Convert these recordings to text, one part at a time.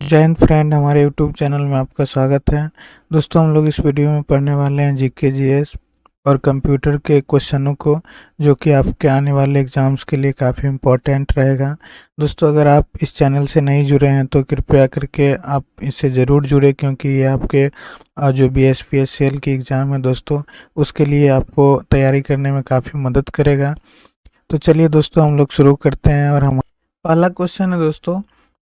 जय हिंद फ्रेंड, हमारे YouTube channel में आपका स्वागत है। दोस्तों, हम लोग इस वीडियो में पढ़ने वाले हैं जीके जीएस और कंप्यूटर के क्वेश्चनों को, जो कि आपके आने वाले एग्जाम्स के लिए काफ़ी इम्पोर्टेंट रहेगा। दोस्तों, अगर आप इस चैनल से नहीं जुड़े हैं तो कृपया करके आप इससे ज़रूर जुड़े, क्योंकि ये आपके जो BSPSCL की एग्ज़ाम है दोस्तों, उसके लिए आपको तैयारी करने में काफ़ी मदद करेगा। तो चलिए दोस्तों, हम लोग शुरू करते हैं। और हम पहला क्वेश्चन है दोस्तों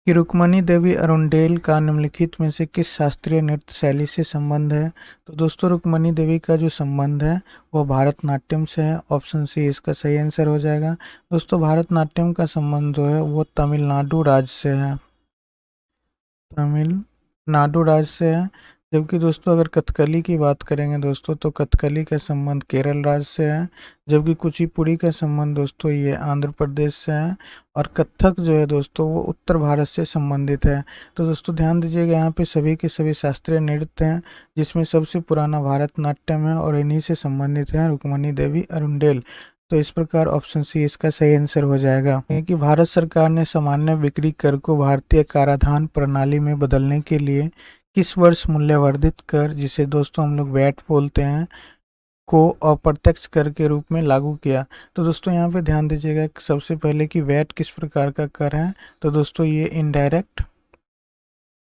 कि रुक्मणी देवी अरुंडेल का निम्नलिखित में से किस शास्त्रीय नृत्य शैली से संबंध है। तो दोस्तों, रुक्मणी देवी का जो संबंध है वो भारतनाट्यम से है। ऑप्शन सी इसका सही आंसर हो जाएगा। दोस्तों, भारतनाट्यम का संबंध जो है वो तमिलनाडु राज्य से है। तमिलनाडु राज्य से है। जबकि दोस्तों, अगर कथकली की बात करेंगे दोस्तों, तो कथकली का संबंध केरल राज्य से है। जबकि कुचिपुड़ी का संबंध दोस्तों ये आंध्र प्रदेश से है। और कथक जो है दोस्तों वो उत्तर भारत से संबंधित है। तो दोस्तों ध्यान दीजिएगा, यहाँ पे सभी के सभी शास्त्रीय नृत्य हैं, जिसमें सबसे पुराना भारतनाट्यम है और इन्हीं से संबंधित है रुक्मणी देवी अरुंडेल। तो इस प्रकार ऑप्शन सी इसका सही आंसर हो जाएगा। कि भारत सरकार ने सामान्य बिक्री कर को भारतीय कराधान प्रणाली में बदलने के लिए किस वर्ष मूल्यवर्धित कर, जिसे दोस्तों हम लोग वैट बोलते हैं, को अप्रत्यक्ष कर के रूप में लागू किया। तो दोस्तों यहाँ पे ध्यान दीजिएगा कि सबसे पहले कि वैट किस प्रकार का कर है। तो दोस्तों ये इनडायरेक्ट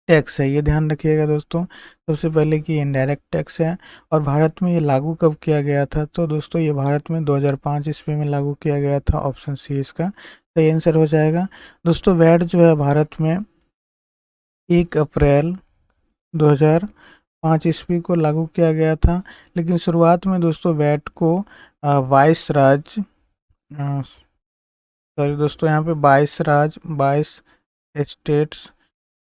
टैक्स है, ये ध्यान रखिएगा दोस्तों। सबसे पहले कि इनडायरेक्ट टैक्स है। और भारत में ये लागू कब किया गया था। तो दोस्तों ये भारत में 2005 ईस्वी में लागू किया गया था। ऑप्शन सी इसका सही आंसर हो जाएगा। दोस्तों, वैट जो है भारत में 1 अप्रैल 2005 ईस्वी को लागू किया गया था। लेकिन शुरुआत में दोस्तों वैट को 22 राज्य, सॉरी दोस्तों, यहाँ पे 22 स्टेट्स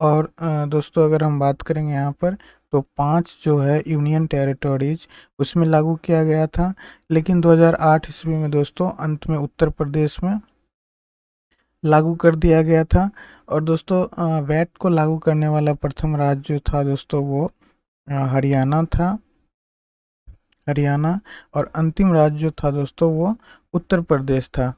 और दोस्तों अगर हम बात करेंगे यहाँ पर, तो 5 जो है यूनियन टेरिटोरीज, उसमें लागू किया गया था। लेकिन 2008 ईस्वी में दोस्तों अंत में उत्तर प्रदेश में लागू कर दिया गया था। और दोस्तों वैट को लागू करने वाला प्रथम राज्य जो था दोस्तों वो हरियाणा था। हरियाणा। और अंतिम राज्य जो था दोस्तों वो उत्तर प्रदेश था।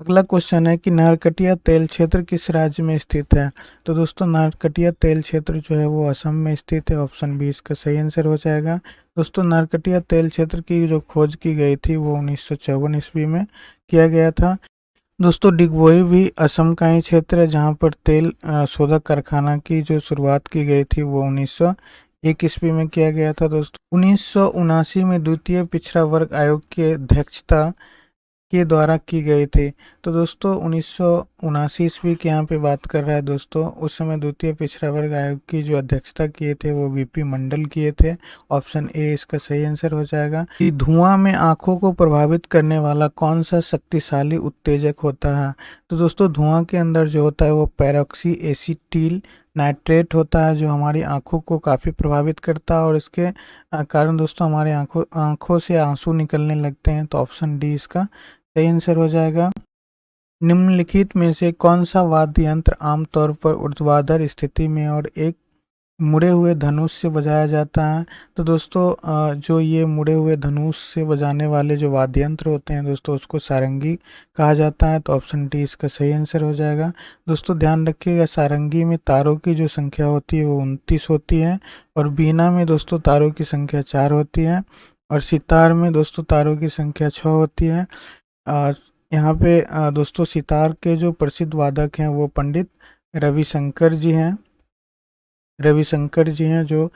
अगला क्वेश्चन है कि नारकटिया तेल क्षेत्र किस राज्य में स्थित है। तो दोस्तों नारकटिया तेल क्षेत्र जो है वो असम में स्थित है। ऑप्शन बी इसका सही आंसर हो जाएगा। दोस्तों नारकटिया तेल क्षेत्र की जो खोज की गई थी वो 1954 ईस्वी में किया गया था। दोस्तों डिगबोई भी असम का ही क्षेत्र है, जहाँ पर तेल शोधक कारखाना की जो शुरुआत की गई थी वो 1901 ईस्वी में किया गया था। दोस्तों 1979 में द्वितीय पिछड़ा वर्ग आयोग की अध्यक्षता के द्वारा की गई थी। तो दोस्तों 1979 ईस्वी की यहाँ पे बात कर रहा है दोस्तों। उस समय द्वितीय पिछड़ा वर्ग आयोग की जो अध्यक्षता किए थे वो VP मंडल किए थे। ऑप्शन ए इसका सही आंसर हो जाएगा। कि धुआं में आंखों को प्रभावित करने वाला कौन सा शक्तिशाली उत्तेजक होता है। तो दोस्तों धुआं के अंदर जो होता है वो पैरोक्सी एसिटिल नाइट्रेट होता है, जो हमारी आंखों को काफ़ी प्रभावित करता है और इसके कारण दोस्तों हमारे आंखों से आंसू निकलने लगते हैं। तो ऑप्शन डी इसका सही आंसर हो जाएगा। निम्नलिखित में से कौन सा वाद्य यंत्र आमतौर पर ऊर्ध्वाधर स्थिति में और एक मुड़े हुए धनुष से बजाया जाता है। तो दोस्तों जो ये मुड़े हुए धनुष से बजाने वाले जो वाद्य यंत्र होते हैं दोस्तों, उसको सारंगी कहा जाता है। तो ऑप्शन डी इसका सही आंसर हो जाएगा। दोस्तों ध्यान रखिएगा, सारंगी में तारों की जो संख्या होती है वो 29 होती है। और बीना में दोस्तों तारों की संख्या 4 होती है। और सितार में दोस्तों तारों की संख्या 6 होती है। यहाँ पे दोस्तों सितार के जो प्रसिद्ध वादक हैं वो पंडित रविशंकर जी हैं। रविशंकर जी हैं जो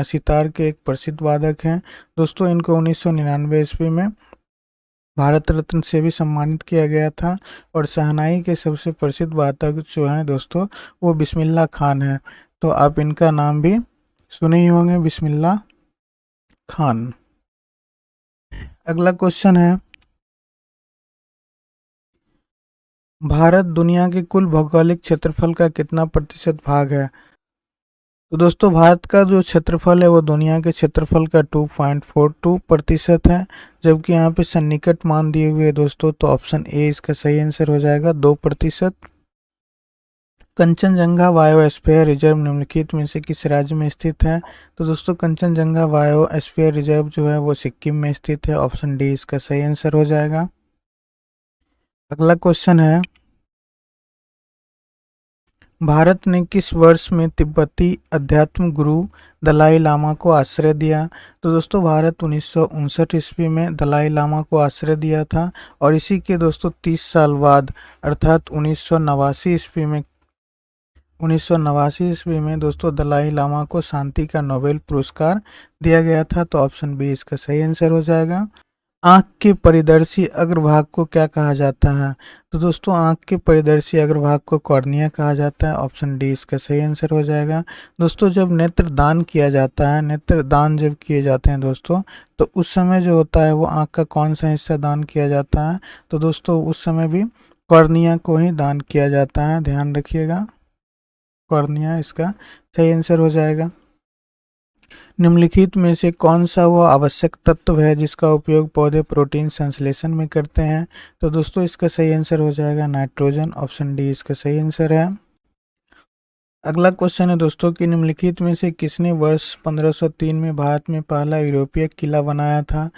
सितार के एक प्रसिद्ध वादक हैं। दोस्तों इनको 1999 ईस्वी में भारत रत्न से भी सम्मानित किया गया था। और शहनाई के सबसे प्रसिद्ध वादक जो हैं दोस्तों वो बिस्मिल्लाह खान है। तो आप इनका नाम भी सुने ही होंगे, बिस्मिल्लाह खान। अगला क्वेश्चन है, भारत दुनिया के कुल भौगोलिक क्षेत्रफल का कितना प्रतिशत भाग है। तो दोस्तों भारत का जो क्षेत्रफल है वो दुनिया के क्षेत्रफल का 2.42% है। जबकि यहाँ पे सन्निकट मान दिए हुए दोस्तों, तो ऑप्शन ए इसका सही आंसर हो जाएगा, 2%। कंचनजंगा बायोस्फीयर रिजर्व निम्नलिखित में से किस राज्य में स्थित है। तो दोस्तों कंचनजंगा बायोस्फीयर रिजर्व जो है वो सिक्किम में स्थित है। ऑप्शन डी इसका सही आंसर हो जाएगा। अगला क्वेश्चन है, भारत ने किस वर्ष में तिब्बती अध्यात्म गुरु दलाई लामा को आश्रय दिया? तो दोस्तों भारत 1959 ईस्वी में दलाई लामा को आश्रय दिया था और इसी के दोस्तों 30 साल बाद अर्थात 1989 ईस्वी में दोस्तों दलाई लामा को शांति का नोबेल पुरस्कार दिया गया था। तो ऑप्शन बी इसका सही आंसर हो जाएगा। आंख के परिदर्शी अग्रभाग को क्या कहा जाता है? तो दोस्तों आंख के परिदर्शी अग्रभाग को कॉर्निया कहा जाता है। ऑप्शन डी इसका सही आंसर हो जाएगा। दोस्तों जब नेत्र दान किया जाता है, नेत्र दान जब किए जाते हैं दोस्तों, तो उस समय जो होता है वो आंख का कौन सा हिस्सा दान किया जाता है? तो दोस्तों उस समय भी कॉर्निया को ही दान किया जाता है, ध्यान रखिएगा। कॉर्निया इसका सही आंसर हो जाएगा। निम्नलिखित में से कौन सा वो आवश्यक तत्व है जिसका उपयोग पौधे प्रोटीन संश्लेषण में करते हैं? तो दोस्तों इसका सही आंसर हो जाएगा नाइट्रोजन। ऑप्शन डी इसका सही आंसर है। अगला क्वेश्चन है दोस्तों कि निम्नलिखित में से किसने वर्ष 1503 में भारत में पहला यूरोपीय किला बनाया था?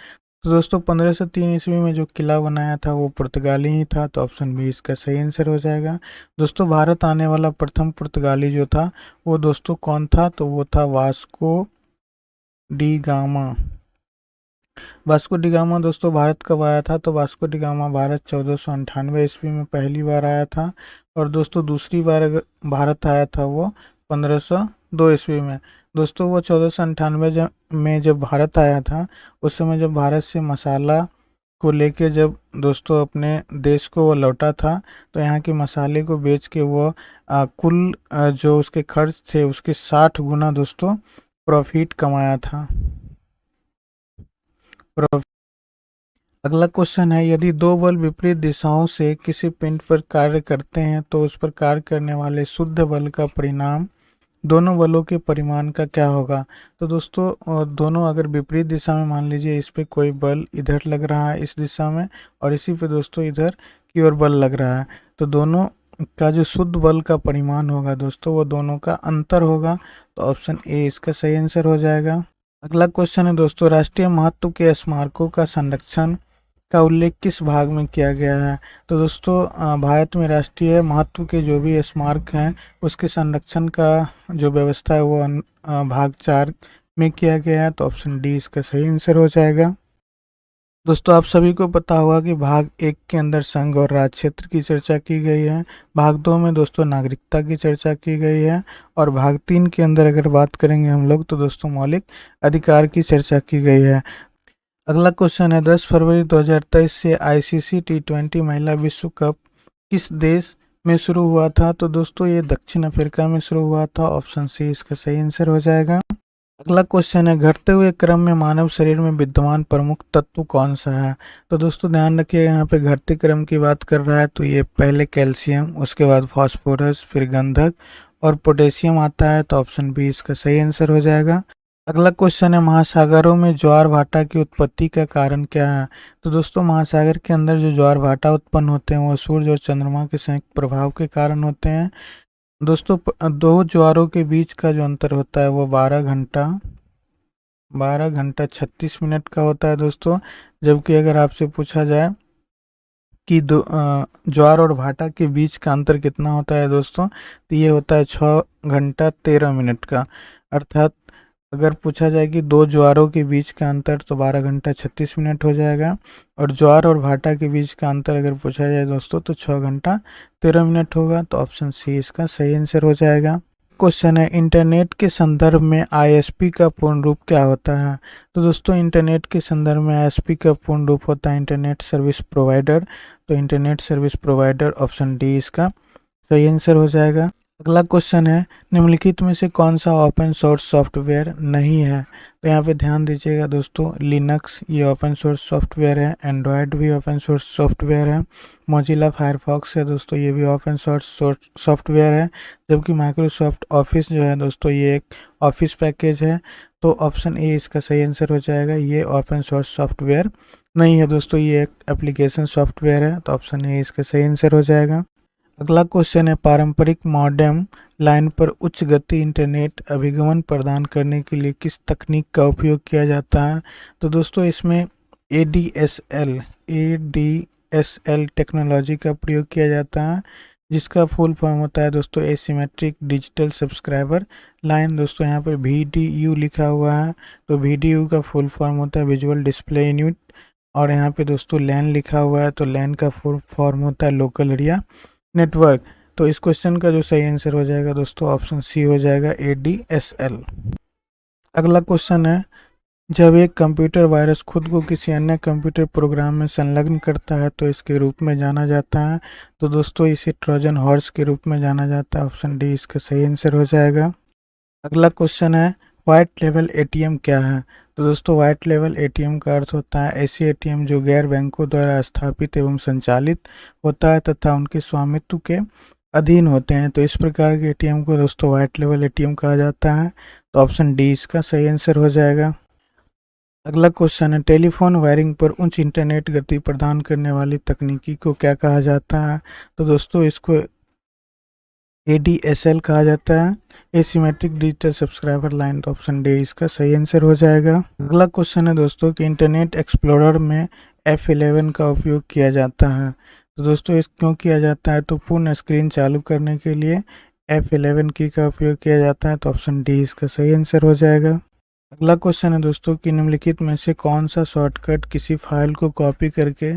तो दोस्तों 1503 ईस्वी में जो किला बनाया था वो पुर्तगाली ही था। तो ऑप्शन बी इसका सही आंसर हो जाएगा। दोस्तों भारत आने वाला प्रथम पुर्तगाली जो था वो दोस्तों कौन था? तो वो था Vasco D gamma. Vasco D gamma दोस्तों भारत कब आया था? तो वास्को डी गामा भारत 1498 ईस्वी में पहली बार आया था और दोस्तों दूसरी बार अगर भारत आया था वो 1502 ईस्वी में। दोस्तों वो 1498 में जब भारत आया था, उस समय जब भारत से मसाला को लेके जब दोस्तों अपने देश को वो लौटा था, तो यहाँ के मसाले को बेच के वो कुल जो उसके खर्च थे उसके 60 गुना दोस्तों प्रॉफिट कमाया था। अगला क्वेश्चन है, यदि दो बल विपरीत दिशाओं से किसी पिंड पर कार्य करते हैं तो उस पर कार्य करने वाले शुद्ध बल का परिणाम दोनों बलों के परिमाण का क्या होगा? तो दोस्तों दोनों अगर विपरीत दिशा में, मान लीजिए इस पे कोई बल इधर लग रहा है इस दिशा में और इसी पे दोस्तों इधर की ओर बल लग रहा है, तो दोनों का जो शुद्ध बल का परिमाण होगा दोस्तों वो दोनों का अंतर होगा। तो ऑप्शन ए इसका सही आंसर हो जाएगा। अगला क्वेश्चन है दोस्तों, राष्ट्रीय महत्व के स्मारकों का संरक्षण का उल्लेख किस भाग में किया गया है? तो दोस्तों भारत में राष्ट्रीय महत्व के जो भी स्मारक हैं उसके संरक्षण का जो व्यवस्था है वो भाग 4 में किया गया है। तो ऑप्शन डी इसका सही आंसर हो जाएगा। दोस्तों आप सभी को पता होगा कि भाग 1 के अंदर संघ और राज्य क्षेत्र की चर्चा की गई है, भाग 2 में दोस्तों नागरिकता की चर्चा की गई है और भाग 3 के अंदर अगर बात करेंगे हम लोग तो दोस्तों मौलिक अधिकार की चर्चा की गई है। अगला क्वेश्चन है, 10 फरवरी 2023 से आईसीसी T20 महिला विश्व कप किस देश में शुरू हुआ था? तो दोस्तों ये दक्षिण अफ्रीका में शुरू हुआ था। ऑप्शन सी इसका सही आंसर हो जाएगा। अगला क्वेश्चन है, घटते हुए क्रम में मानव शरीर में विद्यमान प्रमुख तत्व कौन सा है? तो दोस्तों ध्यान रखिए यहाँ पे घटते क्रम की बात कर रहा है तो ये पहले कैल्शियम, उसके बाद फास्फोरस, फिर गंधक और पोटेशियम आता है। तो ऑप्शन बी इसका सही आंसर हो जाएगा। अगला क्वेश्चन है, महासागरों में ज्वार भाटा की उत्पत्ति का कारण क्या है? तो दोस्तों महासागर के अंदर जो ज्वार भाटा उत्पन्न होते हैं वो सूर्य और चंद्रमा के संयुक्त प्रभाव के कारण होते हैं। दोस्तों दो ज्वारों के बीच का जो अंतर होता है वो 12 घंटा 36 मिनट का होता है दोस्तों। जबकि अगर आपसे पूछा जाए कि ज्वार और भाटा के बीच का अंतर कितना होता है दोस्तों, तो ये होता है 6 घंटा 13 मिनट का। अर्थात अगर पूछा जाए कि दो ज्वारों के बीच का अंतर तो 12 घंटा 36 मिनट हो जाएगा और ज्वार और भाटा के बीच का अंतर अगर पूछा जाए दोस्तों तो 6 घंटा 13 मिनट होगा। तो ऑप्शन सी इसका सही आंसर हो जाएगा। क्वेश्चन है, इंटरनेट के संदर्भ में आईएसपी का पूर्ण रूप क्या होता है? तो दोस्तों इंटरनेट के संदर्भ में आईएसपी का पूर्ण रूप होता है इंटरनेट सर्विस प्रोवाइडर। तो internet service provider, option D इसका सही आंसर हो जाएगा। अगला क्वेश्चन है, निम्नलिखित में से कौन सा ओपन सोर्स सॉफ्टवेयर नहीं है? तो यहाँ पे ध्यान दीजिएगा दोस्तों, लिनक्स ये ओपन सोर्स सॉफ्टवेयर है, एंड्रॉयड भी ओपन सोर्स सॉफ्टवेयर है, मोजिला फायरफॉक्स है दोस्तों ये भी ओपन सोर्स सॉफ्टवेयर है, जबकि माइक्रोसॉफ्ट ऑफिस जो है दोस्तों ये एक ऑफिस पैकेज है। तो ऑप्शन ए इसका सही आंसर हो जाएगा, ये ओपन सोर्स सॉफ्टवेयर नहीं है दोस्तों, ये एक एप्लीकेशन सॉफ्टवेयर है। तो ऑप्शन ए इसका सही आंसर हो जाएगा। अगला क्वेश्चन है, पारंपरिक मॉडेम लाइन पर उच्च गति इंटरनेट अभिगमन प्रदान करने के लिए किस तकनीक का उपयोग किया जाता है? तो दोस्तों इसमें ADSL टेक्नोलॉजी का प्रयोग किया जाता है, जिसका फुल फॉर्म होता है दोस्तों एसिमेट्रिक डिजिटल सब्सक्राइबर लाइन। दोस्तों यहाँ पे VDU लिखा हुआ है, तो VDU का फुल फॉर्म होता है विजुअल डिस्प्ले यूनिट। और यहाँ पे दोस्तों लैन लिखा हुआ है, तो लैन का फुल फॉर्म होता है लोकल एरिया नेटवर्क। तो इस क्वेश्चन का जो सही आंसर हो जाएगा दोस्तों ऑप्शन सी हो जाएगा ADSL। अगला क्वेश्चन है, जब एक कंप्यूटर वायरस खुद को किसी अन्य कंप्यूटर प्रोग्राम में संलग्न करता है तो इसके रूप में जाना जाता है। तो दोस्तों इसे ट्रोजन हॉर्स के रूप में जाना जाता है। ऑप्शन डी इसका सही आंसर हो जाएगा। अगला क्वेश्चन है, वाइट लेवल ATM क्या है। तो दोस्तों वाइट लेवल ATM का अर्थ होता है ऐसे ATM जो गैर बैंकों द्वारा स्थापित एवं संचालित होता है तथा उनके स्वामित्व के अधीन होते हैं। तो इस प्रकार के ATM को दोस्तों वाइट लेवल ATM कहा जाता है। तो ऑप्शन डी इसका सही आंसर हो जाएगा। अगला क्वेश्चन है, टेलीफोन वायरिंग पर उच्च इंटरनेट गति प्रदान करने वाली तकनीकी को क्या कहा जाता है। तो दोस्तों इसको ADSL कहा जाता है, एसिमेट्रिक डिजिटल सब्सक्राइबर लाइन। तो ऑप्शन डी इसका सही आंसर हो जाएगा। अगला क्वेश्चन है दोस्तों कि इंटरनेट एक्सप्लोरर में F11 का उपयोग किया जाता है। तो दोस्तों इस क्यों किया जाता है, तो पूर्ण स्क्रीन चालू करने के लिए F11 की का उपयोग किया जाता है। तो ऑप्शन डी इसका सही आंसर हो जाएगा। अगला क्वेश्चन है दोस्तों कि निम्नलिखित में से कौन सा शॉर्टकट किसी फाइल को कॉपी करके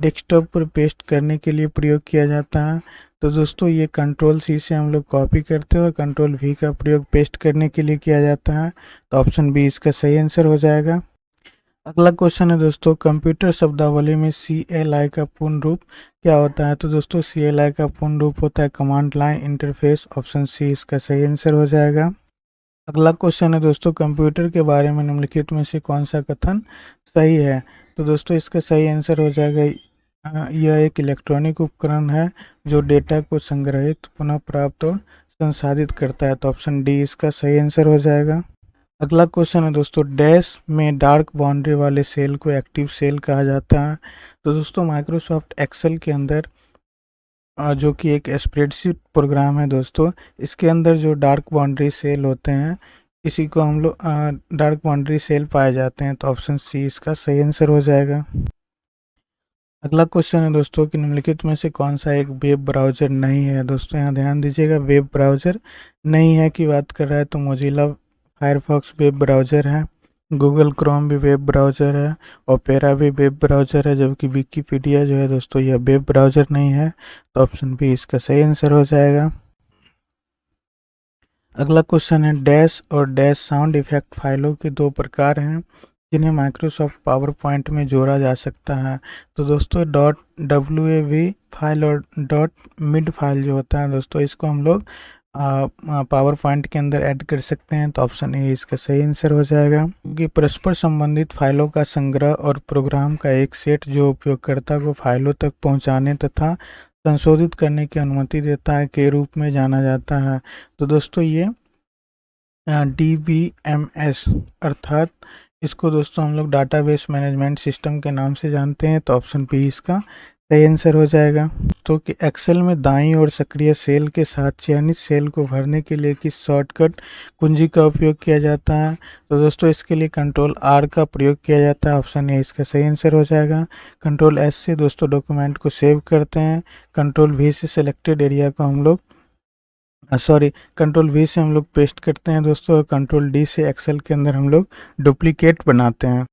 डेस्कटॉप पर पेस्ट करने के लिए प्रयोग किया जाता है। तो दोस्तों ये कंट्रोल-C से हम लोग कॉपी करते हैं और कंट्रोल-V का प्रयोग पेस्ट करने के लिए किया जाता है। तो ऑप्शन बी इसका सही आंसर हो जाएगा। अगला क्वेश्चन है दोस्तों, कंप्यूटर शब्दावली में CLI का पूर्ण रूप क्या होता है। तो दोस्तों CLI का पूर्ण रूप होता है command line interface. Option C इसका सही आंसर हो जाएगा। अगला क्वेश्चन है दोस्तों, कंप्यूटर के बारे में निम्नलिखित में से कौन सा कथन सही है। तो दोस्तों इसका सही आंसर हो जाएगा यह एक इलेक्ट्रॉनिक उपकरण है जो डेटा को संग्रहित, पुनः प्राप्त और संसाधित करता है। तो ऑप्शन डी इसका सही आंसर हो जाएगा। अगला क्वेश्चन है दोस्तों, डैश में डार्क बाउंड्री वाले सेल को एक्टिव सेल कहा जाता है। तो दोस्तों माइक्रोसॉफ्ट एक्सेल के अंदर जो कि एक स्प्रेडशीट प्रोग्राम है दोस्तों, इसके अंदर जो डार्क बाउंड्री सेल होते हैं इसी को हम लोग डार्क बाउंड्री सेल पाए जाते हैं। तो ऑप्शन सी इसका सही आंसर हो जाएगा। अगला क्वेश्चन है दोस्तों कि निम्नलिखित में से कौन सा एक वेब ब्राउज़र नहीं है। दोस्तों यहाँ ध्यान दीजिएगा, वेब ब्राउज़र नहीं है की बात कर रहा है तो मोजिला फायरफॉक्स वेब ब्राउज़र है, गूगल क्रोम भी वेब ब्राउज़र है, ओपेरा भी वेब ब्राउज़र है, जबकि विकिपीडिया जो है दोस्तों यह वेब ब्राउज़र नहीं है। तो ऑप्शन बी इसका सही आंसर हो जाएगा। अगला क्वेश्चन है, डैश और डैश साउंड इफेक्ट फाइलों के दो प्रकार हैं जिन्हें माइक्रोसॉफ्ट पावर पॉइंट में जोड़ा जा सकता है। तो दोस्तों .wav फाइल और .mid फाइल जो होता है दोस्तों इसको हम लोग पावर पॉइंट के अंदर ऐड कर सकते हैं। तो ऑप्शन ए इसका सही आंसर हो जाएगा। क्योंकि परस्पर संबंधित फाइलों का संग्रह और प्रोग्राम का एक सेट जो उपयोगकर्ता को फाइलों तक पहुंचाने तथा संशोधित करने की अनुमति देता है के रूप में जाना जाता है। तो दोस्तों ये DBMS अर्थात इसको दोस्तों हम लोग डाटाबेस मैनेजमेंट सिस्टम के नाम से जानते हैं। तो ऑप्शन बी इसका सही आंसर हो जाएगा। तो कि एक्सेल में दाईं ओर सक्रिय सेल के साथ चयनित सेल को भरने के लिए किस शॉर्टकट कुंजी का उपयोग किया जाता है। तो दोस्तों इसके लिए कंट्रोल-R का प्रयोग किया जाता है। ऑप्शन ए इसका सही आंसर हो जाएगा। कंट्रोल-S से दोस्तों डॉक्यूमेंट को सेव करते हैं, कंट्रोल-V से सिलेक्टेड एरिया को हम लोग कंट्रोल-V से हम लोग पेस्ट करते हैं दोस्तों, और कंट्रोल-D से एक्सेल के अंदर हम लोग डुप्लीकेट बनाते हैं।